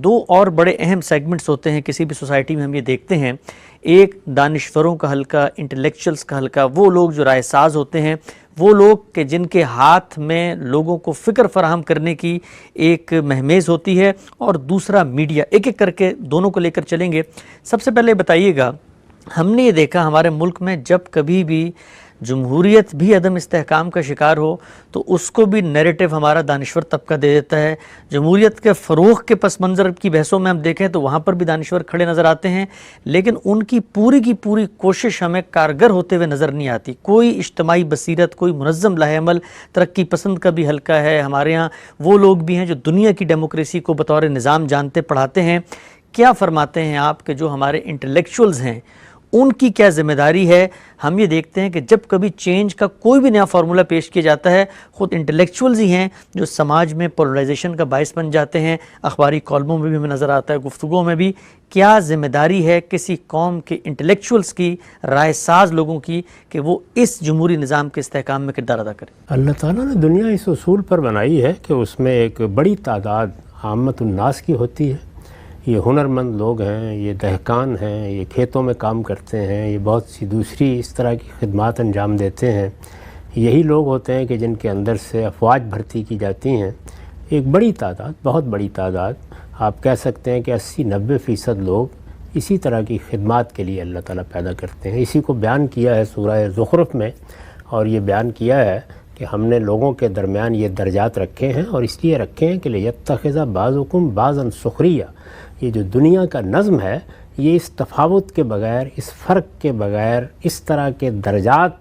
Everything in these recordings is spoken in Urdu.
دو اور بڑے اہم سیگمنٹس ہوتے ہیں کسی بھی سوسائٹی میں، ہم یہ دیکھتے ہیں، ایک دانشوروں کا حلقہ، انٹلیکچوئلس کا حلقہ، وہ لوگ جو رائے ساز ہوتے ہیں، وہ لوگ کہ جن کے ہاتھ میں لوگوں کو فکر فراہم کرنے کی ایک مہمیز ہوتی ہے، اور دوسرا میڈیا۔ ایک ایک کر کے دونوں کو لے کر چلیں گے۔ سب سے پہلے بتائیے گا، ہم نے یہ دیکھا ہمارے ملک میں جب کبھی بھی جمہوریت بھی عدم استحکام کا شکار ہو تو اس کو بھی نیریٹو ہمارا دانشور طبقہ دے دیتا ہے۔ جمہوریت کے فروغ کے پس منظر کی بحثوں میں ہم دیکھیں تو وہاں پر بھی دانشور کھڑے نظر آتے ہیں، لیکن ان کی پوری کوشش ہمیں کارگر ہوتے ہوئے نظر نہیں آتی۔ کوئی اجتماعی بصیرت، کوئی منظم لاہ عمل، ترقی پسند کا بھی حلقہ ہے ہمارے ہاں، وہ لوگ بھی ہیں جو دنیا کی ڈیموکریسی کو بطور نظام جانتے پڑھاتے ہیں۔ کیا فرماتے ہیں آپ کہ جو ہمارے انٹلیکچوئلز ہیں ان کی کیا ذمہ داری ہے؟ ہم یہ دیکھتے ہیں کہ جب کبھی چینج کا کوئی بھی نیا فارمولہ پیش کیا جاتا ہے، خود انٹلیکچوئلز ہی ہیں جو سماج میں پولرائزیشن کا باعث بن جاتے ہیں۔ اخباری کالموں میں بھی ہمیں نظر آتا ہے، گفتگو میں بھی۔ کیا ذمہ داری ہے کسی قوم کے انٹلیکچوئلز کی، رائے ساز لوگوں کی، کہ وہ اس جمہوری نظام کے استحکام میں کردار ادا کریں؟ اللہ تعالیٰ نے دنیا اس اصول پر بنائی ہے کہ اس میں ایک بڑی تعداد عامت الناس کی ہوتی ہے۔ یہ ہنرمند لوگ ہیں، یہ دہقان ہیں، یہ کھیتوں میں کام کرتے ہیں، یہ بہت سی دوسری اس طرح کی خدمات انجام دیتے ہیں۔ یہی لوگ ہوتے ہیں کہ جن کے اندر سے افواج بھرتی کی جاتی ہیں۔ ایک بڑی تعداد، بہت بڑی تعداد، آپ کہہ سکتے ہیں کہ 80-90% لوگ اسی طرح کی خدمات کے لیے اللہ تعالیٰ پیدا کرتے ہیں۔ اسی کو بیان کیا ہے سورہ زخرف میں، اور یہ بیان کیا ہے کہ ہم نے لوگوں کے درمیان یہ درجات رکھے ہیں، اور اس لیے رکھے ہیں کہ لِيَتَّخِذَ بَعْضُكُمْ بَعْضًا سُخْرِيًّا۔ یہ جو دنیا کا نظم ہے، یہ اس تفاوت کے بغیر، اس فرق کے بغیر، اس طرح کے درجات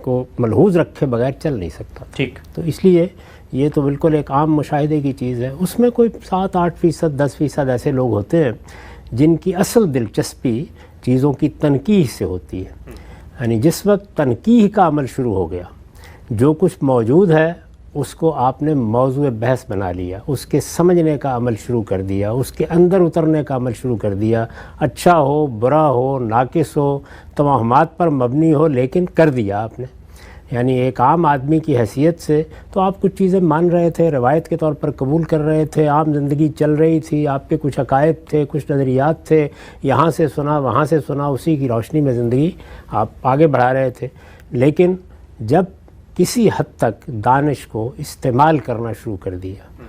کو ملحوظ رکھے بغیر چل نہیں سکتا۔ ٹھیک، تو اس لیے یہ تو بالکل ایک عام مشاہدے کی چیز ہے۔ اس میں کوئی 7-8%، 10% ایسے لوگ ہوتے ہیں جن کی اصل دلچسپی چیزوں کی تنقیح سے ہوتی ہے۔ یعنی جس وقت تنقیح کا عمل شروع ہو گیا، جو کچھ موجود ہے اس کو آپ نے موضوع بحث بنا لیا، اس کے سمجھنے کا عمل شروع کر دیا، اس کے اندر اترنے کا عمل شروع کر دیا، اچھا ہو، برا ہو، ناقص ہو، توہمات پر مبنی ہو، لیکن کر دیا آپ نے۔ یعنی ایک عام آدمی کی حیثیت سے تو آپ کچھ چیزیں مان رہے تھے، روایت کے طور پر قبول کر رہے تھے، عام زندگی چل رہی تھی، آپ کے کچھ عقائد تھے، کچھ نظریات تھے، یہاں سے سنا وہاں سے سنا، اسی کی روشنی میں زندگی آپ آگے بڑھا رہے تھے۔ لیکن جب کسی حد تک دانش کو استعمال کرنا شروع کر دیا،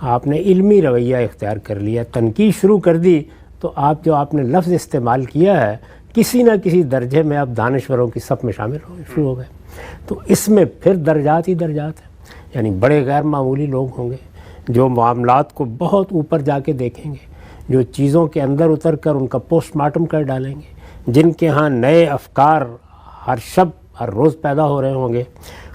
آپ نے علمی رویہ اختیار کر لیا، تنقید شروع کر دی، تو آپ نے لفظ استعمال کیا ہے، کسی نہ کسی درجے میں آپ دانشوروں کی صف میں شامل شروع ہو گئے۔ تو اس میں پھر درجات ہی درجات ہیں۔ یعنی بڑے غیر معمولی لوگ ہوں گے جو معاملات کو بہت اوپر جا کے دیکھیں گے، جو چیزوں کے اندر اتر کر ان کا پوسٹ مارٹم کر ڈالیں گے، جن کے ہاں نئے افکار ہر شب ہر روز پیدا ہو رہے ہوں گے۔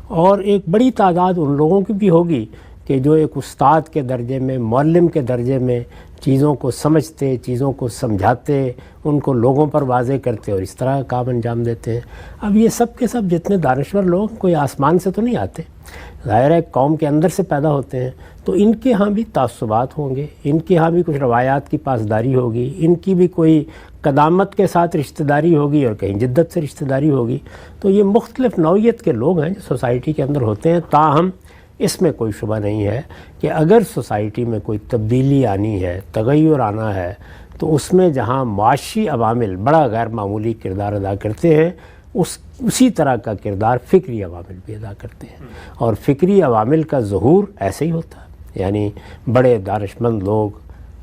اور ایک بڑی تعداد ان لوگوں کی بھی ہوگی کہ جو ایک استاد کے درجے میں، معلم کے درجے میں چیزوں کو سمجھتے، چیزوں کو سمجھاتے، ان کو لوگوں پر واضح کرتے اور اس طرح کام انجام دیتے ہیں۔ اب یہ سب کے سب جتنے دانشور لوگ کوئی آسمان سے تو نہیں آتے، ظاہر ہے قوم کے اندر سے پیدا ہوتے ہیں، تو ان کے ہاں بھی تعصبات ہوں گے، ان کے ہاں بھی کچھ روایات کی پاسداری ہوگی، ان کی بھی کوئی قدامت کے ساتھ رشتہ داری ہوگی اور کہیں جدت سے رشتہ داری ہوگی۔ تو یہ مختلف نوعیت کے لوگ ہیں جو سوسائٹی کے اندر ہوتے ہیں۔ تاہم اس میں کوئی شبہ نہیں ہے کہ اگر سوسائٹی میں کوئی تبدیلی آنی ہے، تغیر آنا ہے، تو اس میں جہاں معاشی عوامل بڑا غیر معمولی کردار ادا کرتے ہیں، اسی طرح کا کردار فکری عوامل بھی ادا کرتے ہیں، اور فکری عوامل کا ظہور ایسے ہی ہوتا ہے۔ یعنی بڑے دانشمند لوگ،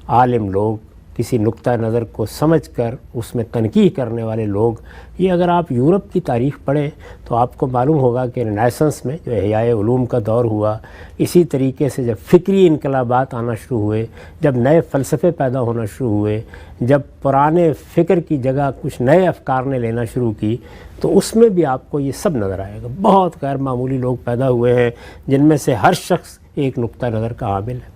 عالم لوگ، کسی نقطہ نظر کو سمجھ کر اس میں تنقید کرنے والے لوگ، یہ اگر آپ یورپ کی تاریخ پڑھیں تو آپ کو معلوم ہوگا کہ رینیسنس میں جو احیاء علوم کا دور ہوا، اسی طریقے سے جب فکری انقلابات آنا شروع ہوئے، جب نئے فلسفے پیدا ہونا شروع ہوئے، جب پرانے فکر کی جگہ کچھ نئے افکار نے لینا شروع کی، تو اس میں بھی آپ کو یہ سب نظر آئے گا۔ بہت غیر معمولی لوگ پیدا ہوئے ہیں جن میں سے ہر شخص ایک نقطہ نظر کا حامل ہے،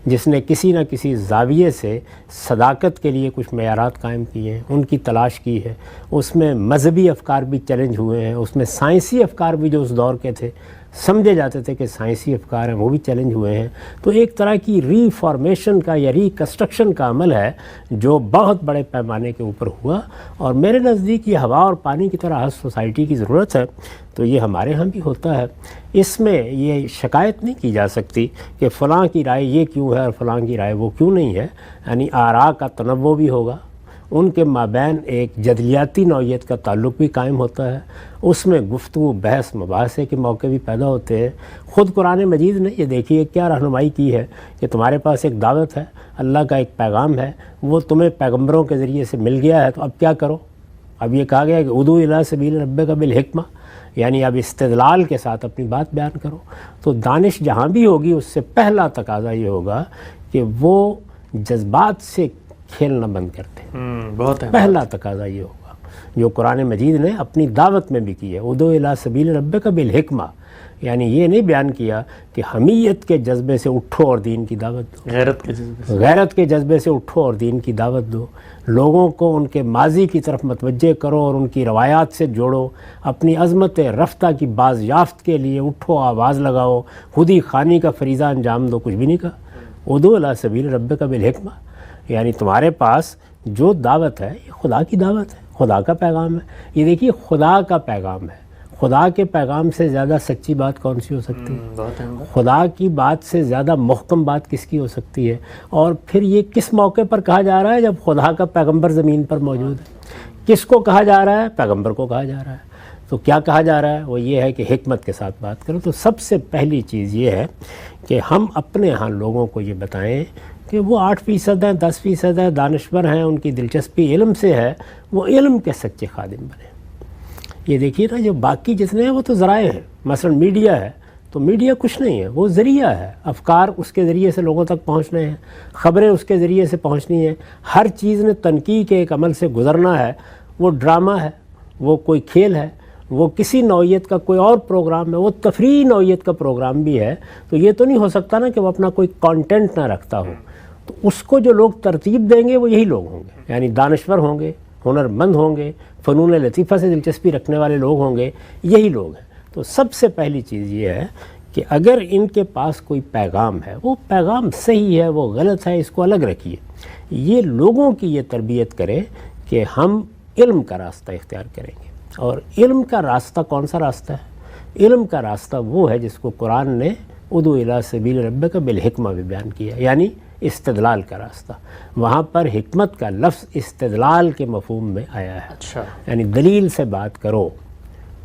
جس نے کسی نہ کسی زاویے سے صداقت کے لیے کچھ معیارات قائم کیے ہیں، ان کی تلاش کی ہے۔ اس میں مذہبی افکار بھی چیلنج ہوئے ہیں، اس میں سائنسی افکار بھی جو اس دور کے تھے، سمجھے جاتے تھے کہ سائنسی افکار ہیں، وہ بھی چیلنج ہوئے ہیں۔ تو ایک طرح کی ری فارمیشن کا یا ری کنسٹرکشن کا عمل ہے جو بہت بڑے پیمانے کے اوپر ہوا، اور میرے نزدیک یہ ہوا اور پانی کی طرح ہر سوسائٹی کی ضرورت ہے۔ تو یہ ہمارے ہاں بھی ہوتا ہے. اس میں یہ شکایت نہیں کی جا سکتی کہ فلاں کی رائے یہ کیوں ہے اور فلاں کی رائے وہ کیوں نہیں ہے. یعنی آراء کا تنوع بھی ہوگا، ان کے مابین ایک جدلیاتی نوعیت کا تعلق بھی قائم ہوتا ہے، اس میں گفتگو بحث مباحثے کے موقع بھی پیدا ہوتے ہیں. خود قرآن مجید نے یہ دیکھیے کیا رہنمائی کی ہے کہ تمہارے پاس ایک دعوت ہے، اللہ کا ایک پیغام ہے، وہ تمہیں پیغمبروں کے ذریعے سے مل گیا ہے، تو اب کیا کرو؟ اب یہ کہا گیا کہ ادعو الی سبیل ربک بالحکمہ، یعنی اب استدلال کے ساتھ اپنی بات بیان کرو. تو دانش جہاں بھی ہوگی اس سے پہلا تقاضا یہ ہوگا کہ وہ جذبات سے کھیلنا بند کرتے ہیں. بہت ہے. پہلا تقاضا یہ ہوگا جو قرآن مجید نے اپنی دعوت میں بھی کی ہے، ادعو الی سبیل ربک بالحکمہ، یعنی یہ نہیں بیان کیا کہ حمیت کے جذبے سے اٹھو اور دین کی دعوت دو، غیرت کے جذبے سے. غیرت کے جذبے سے اٹھو اور دین کی دعوت دو. لوگوں کو ان کے ماضی کی طرف متوجہ کرو اور ان کی روایات سے جوڑو. اپنی عظمت رفتہ کی بازیافت کے لیے اٹھو، آواز لگاؤ، خودی خانی کا فریضہ انجام دو. کچھ بھی نہیں کہا. ادعو الی سبیل ربک بالحکمہ، یعنی تمہارے پاس جو دعوت ہے یہ خدا کی دعوت ہے، خدا کا پیغام ہے. یہ دیکھیے خدا کا پیغام ہے. خدا کے پیغام سے زیادہ سچی بات کون سی ہو سکتی ہے؟ بہت ہے. خدا کی بات سے زیادہ محکم بات کس کی ہو سکتی ہے؟ اور پھر یہ کس موقع پر کہا جا رہا ہے جب خدا کا پیغمبر زمین پر موجود ہے. کس کو کہا جا رہا ہے؟ پیغمبر کو کہا جا رہا ہے. تو کیا کہا جا رہا ہے؟ وہ یہ ہے کہ حکمت کے ساتھ بات کرو. تو سب سے پہلی چیز یہ ہے کہ ہم اپنے ہاں لوگوں کو یہ بتائیں کہ وہ 8% ہیں، 10% ہیں، دانشور ہیں، ان کی دلچسپی علم سے ہے، وہ علم کے سچے خادم بنیں. یہ دیکھیے نا جو باقی جتنے ہیں وہ تو ذرائع ہیں. مثلا میڈیا ہے تو میڈیا کچھ نہیں ہے، وہ ذریعہ ہے. افکار اس کے ذریعے سے لوگوں تک پہنچنے ہیں، خبریں اس کے ذریعے سے پہنچنی ہیں. ہر چیز نے تنقیح کے ایک عمل سے گزرنا ہے. وہ ڈرامہ ہے، وہ کوئی کھیل ہے، وہ کسی نوعیت کا کوئی اور پروگرام ہے، وہ تفریحی نوعیت کا پروگرام بھی ہے. تو یہ تو نہیں ہو سکتا نا کہ وہ اپنا کوئی کانٹینٹ نہ رکھتا ہو. تو اس کو جو لوگ ترتیب دیں گے وہ یہی لوگ ہوں گے، یعنی دانشور ہوں گے، ہنرمند ہوں گے، فنون لطیفہ سے دلچسپی رکھنے والے لوگ ہوں گے، یہی لوگ ہیں. تو سب سے پہلی چیز یہ ہے کہ اگر ان کے پاس کوئی پیغام ہے، وہ پیغام صحیح ہے، وہ غلط ہے، اس کو الگ رکھیے. یہ لوگوں کی یہ تربیت کرے کہ ہم علم کا راستہ اختیار کریں گے. اور علم کا راستہ کون سا راستہ ہے؟ علم کا راستہ وہ ہے جس کو قرآن نے ادعو الی سبیل ربک بالحکمہ بھی بیان کیا، یعنی استدلال کا راستہ. وہاں پر حکمت کا لفظ استدلال کے مفہوم میں آیا ہے. اچھا. یعنی دلیل سے بات کرو،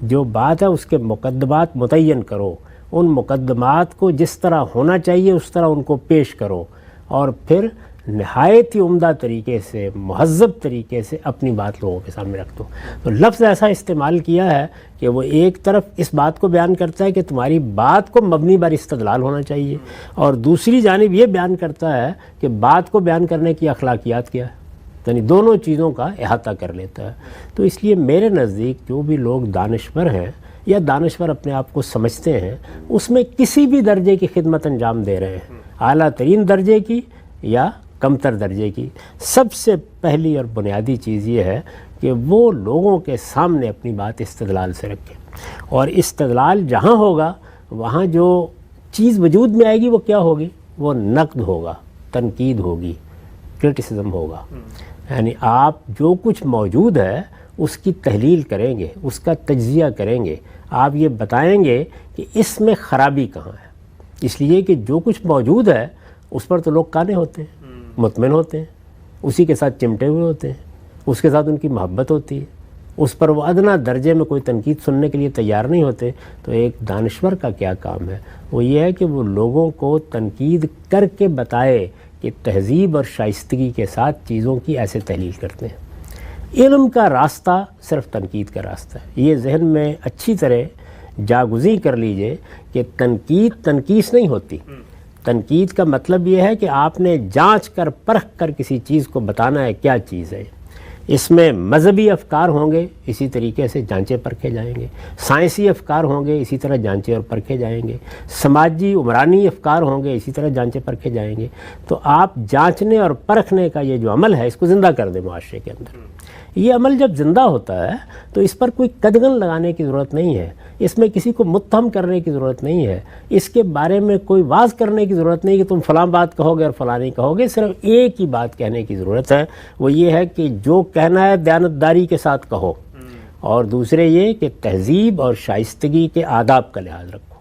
جو بات ہے اس کے مقدمات متعین کرو، ان مقدمات کو جس طرح ہونا چاہیے اس طرح ان کو پیش کرو، اور پھر نہایت ہی عمدہ طریقے سے، مہذب طریقے سے اپنی بات لوگوں کے سامنے رکھ دو. تو لفظ ایسا استعمال کیا ہے کہ وہ ایک طرف اس بات کو بیان کرتا ہے کہ تمہاری بات کو مبنی بر استدلال ہونا چاہیے، اور دوسری جانب یہ بیان کرتا ہے کہ بات کو بیان کرنے کی اخلاقیات کیا ہے. یعنی دونوں چیزوں کا احاطہ کر لیتا ہے. تو اس لیے میرے نزدیک جو بھی لوگ دانشور ہیں یا دانشور اپنے آپ کو سمجھتے ہیں، اس میں کسی بھی درجے کی خدمت انجام دے رہے ہیں، اعلیٰ ترین درجے کی یا کمتر درجے کی، سب سے پہلی اور بنیادی چیز یہ ہے کہ وہ لوگوں کے سامنے اپنی بات استدلال سے رکھیں. اور استدلال جہاں ہوگا وہاں جو چیز وجود میں آئے گی وہ کیا ہوگی؟ وہ نقد ہوگا، تنقید ہوگی، کرٹیسزم ہوگا. یعنی آپ جو کچھ موجود ہے اس کی تحلیل کریں گے، اس کا تجزیہ کریں گے. آپ یہ بتائیں گے کہ اس میں خرابی کہاں ہے. اس لیے کہ جو کچھ موجود ہے اس پر تو لوگ قانع ہوتے ہیں، مطمئن ہوتے ہیں، اسی کے ساتھ چمٹے ہوئے ہوتے ہیں، اس کے ساتھ ان کی محبت ہوتی ہے، اس پر وہ ادنیٰ درجے میں کوئی تنقید سننے کے لیے تیار نہیں ہوتے. تو ایک دانشور کا کیا کام ہے؟ وہ یہ ہے کہ وہ لوگوں کو تنقید کر کے بتائے کہ تہذیب اور شائستگی کے ساتھ چیزوں کی ایسے تحلیل کرتے ہیں. علم کا راستہ صرف تنقید کا راستہ ہے. یہ ذہن میں اچھی طرح جاگزیں کر لیجئے کہ تنقید تنقیص نہیں ہوتی. تنقید کا مطلب یہ ہے کہ آپ نے جانچ کر پرکھ کر کسی چیز کو بتانا ہے کیا چیز ہے. اس میں مذہبی افکار ہوں گے، اسی طریقے سے جانچے پرکھے جائیں گے. سائنسی افکار ہوں گے، اسی طرح جانچے اور پرکھے جائیں گے. سماجی عمرانی افکار ہوں گے، اسی طرح جانچے پرکھے جائیں گے. تو آپ جانچنے اور پرکھنے کا یہ جو عمل ہے اس کو زندہ کر دیں معاشرے کے اندر. یہ عمل جب زندہ ہوتا ہے تو اس پر کوئی قدغن لگانے کی ضرورت نہیں ہے، اس میں کسی کو متہم کرنے کی ضرورت نہیں ہے، اس کے بارے میں کوئی واز کرنے کی ضرورت نہیں کہ تم فلاں بات کہو گے اور فلاں نہیں کہو گے. صرف ایک ہی بات کہنے کی ضرورت ہے، وہ یہ ہے کہ جو کہنا ہے دیانتداری کے ساتھ کہو، اور دوسرے یہ کہ تہذیب اور شائستگی کے آداب کا لحاظ رکھو.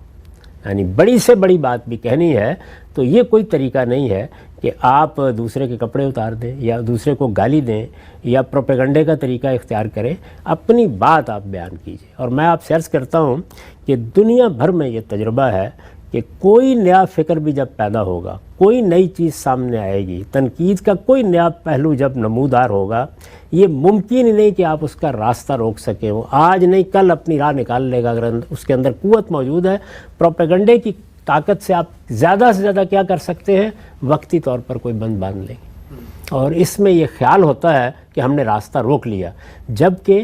یعنی بڑی سے بڑی بات بھی کہنی ہے تو یہ کوئی طریقہ نہیں ہے کہ آپ دوسرے کے کپڑے اتار دیں یا دوسرے کو گالی دیں یا پروپیگنڈے کا طریقہ اختیار کریں. اپنی بات آپ بیان کیجیے. اور میں آپ سے عرض کرتا ہوں کہ دنیا بھر میں یہ تجربہ ہے کہ کوئی نیا فکر بھی جب پیدا ہوگا، کوئی نئی چیز سامنے آئے گی، تنقید کا کوئی نیا پہلو جب نمودار ہوگا، یہ ممکن ہی نہیں کہ آپ اس کا راستہ روک سکیں. وہ آج نہیں کل اپنی راہ نکال لے گا. اگر اس کے اندر قوت موجود ہے، پروپیگنڈے کی طاقت سے آپ زیادہ سے زیادہ کیا کر سکتے ہیں؟ وقتی طور پر کوئی بند باندھ لیں گے. اور اس میں یہ خیال ہوتا ہے کہ ہم نے راستہ روک لیا، جبکہ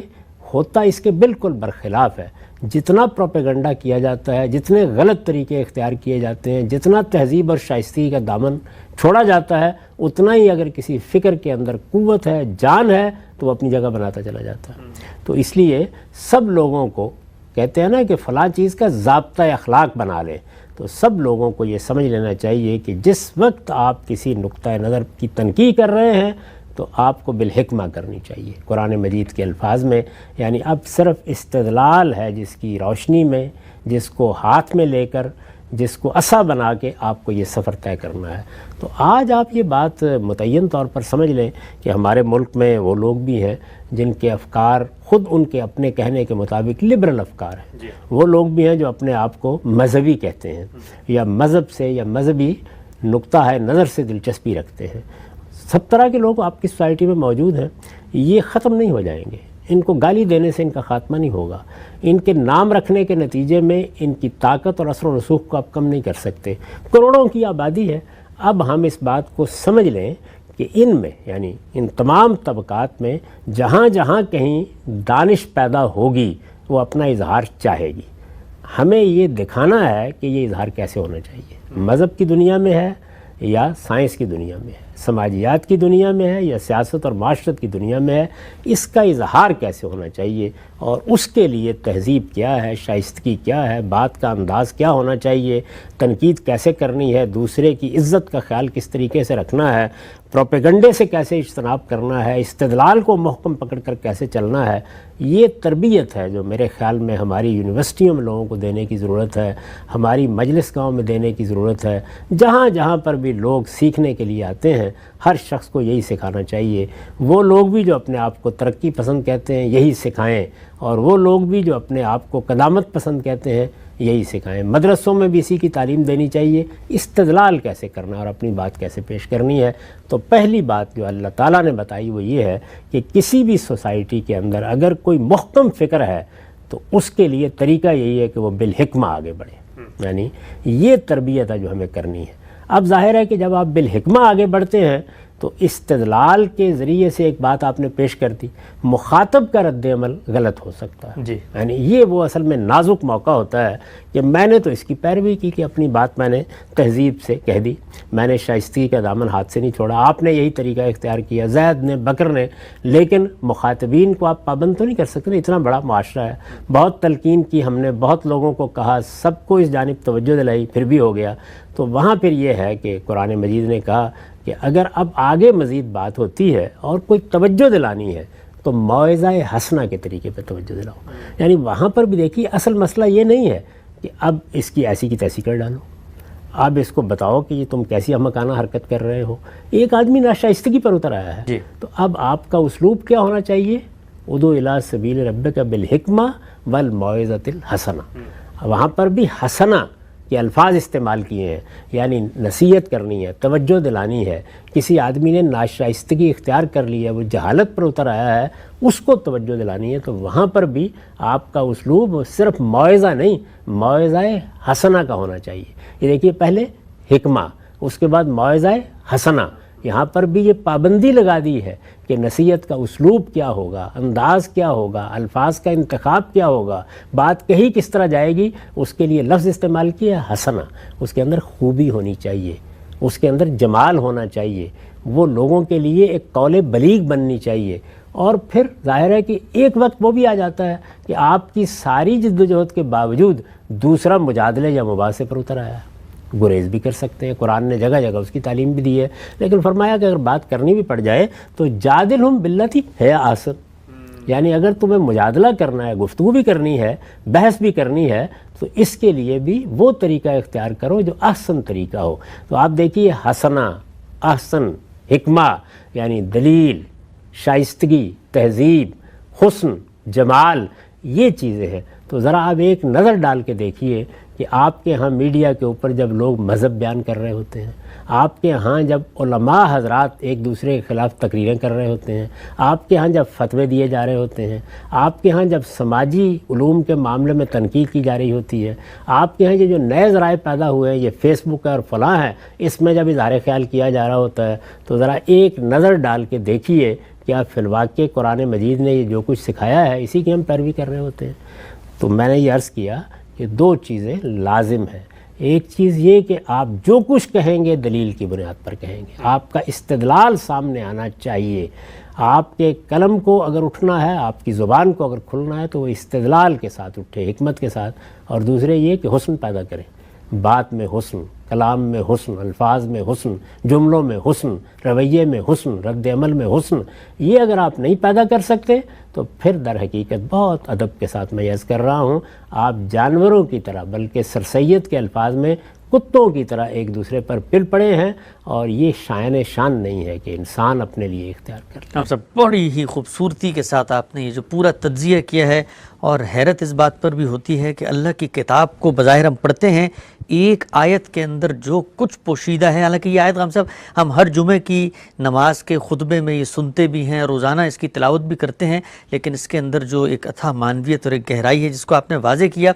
ہوتا اس کے بالکل برخلاف ہے. جتنا پروپیگنڈا کیا جاتا ہے، جتنے غلط طریقے اختیار کیے جاتے ہیں، جتنا تہذیب اور شائستگی کا دامن چھوڑا جاتا ہے، اتنا ہی اگر کسی فکر کے اندر قوت ہے، جان ہے، تو وہ اپنی جگہ بناتا چلا جاتا ہے. تو اس لیے سب لوگوں کو کہتے ہیں نا کہ فلاں چیز کا ضابطہ اخلاق بنا لیں، تو سب لوگوں کو یہ سمجھ لینا چاہیے کہ جس وقت آپ کسی نقطۂ نظر کی تنقید کر رہے ہیں تو آپ کو بالحکمہ کرنی چاہیے. قرآن مجید کے الفاظ میں یعنی اب صرف استدلال ہے جس کی روشنی میں، جس کو ہاتھ میں لے کر، جس کو عصا بنا کے آپ کو یہ سفر طے کرنا ہے. تو آج آپ یہ بات متعین طور پر سمجھ لیں کہ ہمارے ملک میں وہ لوگ بھی ہیں جن کے افکار خود ان کے اپنے کہنے کے مطابق لبرل افکار ہیں. وہ لوگ بھی ہیں جو اپنے آپ کو مذہبی کہتے ہیں یا مذہب سے یا مذہبی نقطہ ہے نظر سے دلچسپی رکھتے ہیں. سب طرح کے لوگ آپ کی سوسائٹی میں موجود ہیں. یہ ختم نہیں ہو جائیں گے. ان کو گالی دینے سے ان کا خاتمہ نہیں ہوگا. ان کے نام رکھنے کے نتیجے میں ان کی طاقت اور اثر و رسوخ کو آپ کم نہیں کر سکتے. کروڑوں کی آبادی ہے. اب ہم اس بات کو سمجھ لیں کہ ان میں یعنی ان تمام طبقات میں جہاں جہاں کہیں دانش پیدا ہوگی وہ اپنا اظہار چاہے گی. ہمیں یہ دکھانا ہے کہ یہ اظہار کیسے ہونا چاہیے. مذہب کی دنیا میں ہے یا سائنس کی دنیا میں ہے، سماجیات کی دنیا میں ہے یا سیاست اور معاشرت کی دنیا میں ہے. اس کا اظہار کیسے ہونا چاہیے اور اس کے لیے تہذیب کیا ہے، شائستگی کیا ہے، بات کا انداز کیا ہونا چاہیے، تنقید کیسے کرنی ہے، دوسرے کی عزت کا خیال کس طریقے سے رکھنا ہے، پروپیگنڈے سے کیسے اجتناب کرنا ہے، استدلال کو محکم پکڑ کر کیسے چلنا ہے. یہ تربیت ہے جو میرے خیال میں ہماری یونیورسٹیوں میں لوگوں کو دینے کی ضرورت ہے، ہماری مجلس گاؤں میں دینے کی ضرورت ہے. جہاں جہاں پر بھی لوگ سیکھنے کے لیے آتے ہیں ہر شخص کو یہی سکھانا چاہیے. وہ لوگ بھی جو اپنے آپ کو ترقی پسند کہتے ہیں یہی سکھائیں، اور وہ لوگ بھی جو اپنے آپ کو قدامت پسند کہتے ہیں یہی سکھائیں. مدرسوں میں بھی اسی کی تعلیم دینی چاہیے، استدلال کیسے کرنا اور اپنی بات کیسے پیش کرنی ہے. تو پہلی بات جو اللہ تعالیٰ نے بتائی وہ یہ ہے کہ کسی بھی سوسائٹی کے اندر اگر کوئی محکم فکر ہے تو اس کے لیے طریقہ یہی ہے کہ وہ بالحکمہ آگے بڑھے. یعنی یہ تربیت ہے جو ہمیں کرنی ہے. اب ظاہر ہے کہ جب آپ بالحکمہ آگے بڑھتے ہیں تو استدلال کے ذریعے سے ایک بات آپ نے پیش کر دی، مخاطب کا رد عمل غلط ہو سکتا ہے. یعنی یہ وہ اصل میں نازک موقع ہوتا ہے کہ میں نے تو اس کی پیروی کی کہ اپنی بات میں نے تہذیب سے کہہ دی، میں نے شائستگی کا دامن ہاتھ سے نہیں چھوڑا. آپ نے یہی طریقہ اختیار کیا، زید نے، بکر نے. لیکن مخاطبین کو آپ پابند تو نہیں کر سکتے. اتنا بڑا معاشرہ ہے، بہت تلقین کی ہم نے، بہت لوگوں کو کہا، سب کو اس جانب توجہ دلائی، پھر بھی ہو گیا. تو وہاں پھر یہ ہے کہ قرآن مجید نے کہا کہ اگر اب آگے مزید بات ہوتی ہے اور کوئی توجہ دلانی ہے تو موعظہ حسنہ کے طریقے پہ توجہ دلاؤ. یعنی وہاں پر بھی دیکھیے اصل مسئلہ یہ نہیں ہے کہ اب اس کی ایسی کی تیسی کر ڈالو، اب اس کو بتاؤ کہ یہ تم کیسی احمقانہ حرکت کر رہے ہو. ایک آدمی ناشائستگی پر اتر آیا ہے تو اب آپ کا اسلوب کیا ہونا چاہیے؟ ادعو الی سبیل ربک بالحکمہ والموعظۃ الحسنہ. وہاں پر بھی حسنہ کے الفاظ استعمال کیے ہیں، یعنی نصیحت کرنی ہے، توجہ دلانی ہے. کسی آدمی نے ناشائستگی اختیار کر لی ہے، وہ جہالت پر اتر آیا ہے، اس کو توجہ دلانی ہے. تو وہاں پر بھی آپ کا اسلوب صرف موعظہ نہیں، موعظہ حسنہ کا ہونا چاہیے. یہ دیکھیے پہلے حکمہ، اس کے بعد موعظہ حسنہ. یہاں پر بھی یہ پابندی لگا دی ہے کہ نصیحت کا اسلوب کیا ہوگا، انداز کیا ہوگا، الفاظ کا انتخاب کیا ہوگا، بات کہی کس طرح جائے گی. اس کے لیے لفظ استعمال کیا ہے حسنہ. اس کے اندر خوبی ہونی چاہیے، اس کے اندر جمال ہونا چاہیے، وہ لوگوں کے لیے ایک قول بلیغ بننی چاہیے. اور پھر ظاہر ہے کہ ایک وقت وہ بھی آ جاتا ہے کہ آپ کی ساری جد و جہد کے باوجود دوسرا مجادلے یا مباحثے پر اتر آیا ہے. گریز بھی کر سکتے ہیں، قرآن نے جگہ جگہ اس کی تعلیم بھی دی ہے. لیکن فرمایا کہ اگر بات کرنی بھی پڑ جائے تو جادلہم باللتی ہی احسن. یعنی اگر تمہیں مجادلہ کرنا ہے، گفتگو بھی کرنی ہے، بحث بھی کرنی ہے، تو اس کے لیے بھی وہ طریقہ اختیار کرو جو احسن طریقہ ہو۔ تو آپ دیکھیے حسنہ، احسن، حکمہ یعنی دلیل، شائستگی، تہذیب، حسن، جمال، یہ چیزیں ہیں۔ تو ذرا آپ ایک نظر ڈال کے دیکھیے کہ آپ کے ہاں میڈیا کے اوپر جب لوگ مذہب بیان کر رہے ہوتے ہیں، آپ کے ہاں جب علماء حضرات ایک دوسرے کے خلاف تقریریں کر رہے ہوتے ہیں، آپ کے ہاں جب فتوے دیے جا رہے ہوتے ہیں، آپ کے ہاں جب سماجی علوم کے معاملے میں تنقید کی جا رہی ہوتی ہے، آپ کے ہاں یہ جو نئے ذرائع پیدا ہوئے ہیں، یہ فیس بک ہے اور فلاں ہے، اس میں جب اظہار خیال کیا جا رہا ہوتا ہے، تو ذرا ایک نظر ڈال کے دیکھیے کہ آپ فی الواقع قرآن مجید نے یہ جو کچھ سکھایا ہے اسی کی ہم پیروی کر رہے ہوتے ہیں۔ تو میں نے یہ عرض کیا کہ دو چیزیں لازم ہیں۔ ایک چیز یہ کہ آپ جو کچھ کہیں گے دلیل کی بنیاد پر کہیں گے، آپ کا استدلال سامنے آنا چاہیے۔ آپ کے قلم کو اگر اٹھنا ہے، آپ کی زبان کو اگر کھلنا ہے تو وہ استدلال کے ساتھ اٹھے، حکمت کے ساتھ۔ اور دوسرے یہ کہ حسن پیدا کریں، بات میں حسن، کلام میں حسن، الفاظ میں حسن، جملوں میں حسن، رویے میں حسن، رد عمل میں حسن۔ یہ اگر آپ نہیں پیدا کر سکتے تو پھر در حقیقت بہت ادب کے ساتھ میں عرض کر رہا ہوں، آپ جانوروں کی طرح بلکہ سر سید کے الفاظ میں کتوں کی طرح ایک دوسرے پر پل پڑے ہیں، اور یہ شان نہیں ہے کہ انسان اپنے لیے اختیار کرتا ہے۔ آپ سب بڑی ہی خوبصورتی کے ساتھ آپ نے یہ جو پورا تجزیہ کیا ہے، اور حیرت اس بات پر بھی ہوتی ہے کہ اللہ کی کتاب کو بظاہر ہم پڑھتے ہیں، ایک آیت کے اندر جو کچھ پوشیدہ ہے، حالانکہ یہ آیت ہم ہر جمعے کی نماز کے خطبے میں یہ سنتے بھی ہیں، روزانہ اس کی تلاوت بھی کرتے ہیں، لیکن اس کے اندر جو ایک اتھا معنویت اور ایک گہرائی ہے جس کو آپ نے واضح کیا،